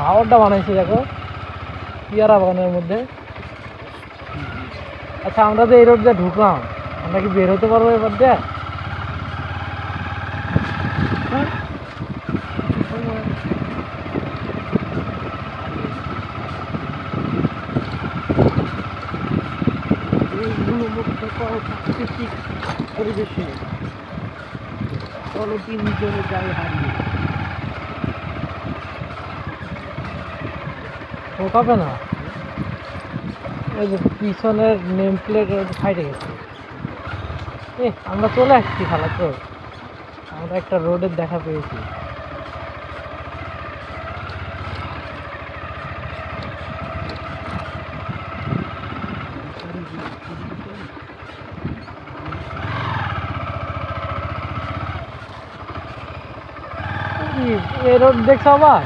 টাওয়ারটা বানাইছে দেখো পিয়ারা বাগানের মধ্যে। আচ্ছা আমরা তো এই রোড দিয়ে ঢুকলাম, আমরা কি বের হতে পারবো এবার দিয়ে? পরিবেশে চলো তিনজনে যাই হারিয়ে। ঢোকাবে না, ওই যে পিছনের নেম প্লেট ফাইটে গেছে। আমরা চলে আসছি খালাস রোড, আমরা একটা রোডের দেখা পেয়েছি। এই রোড দেখছো আবার?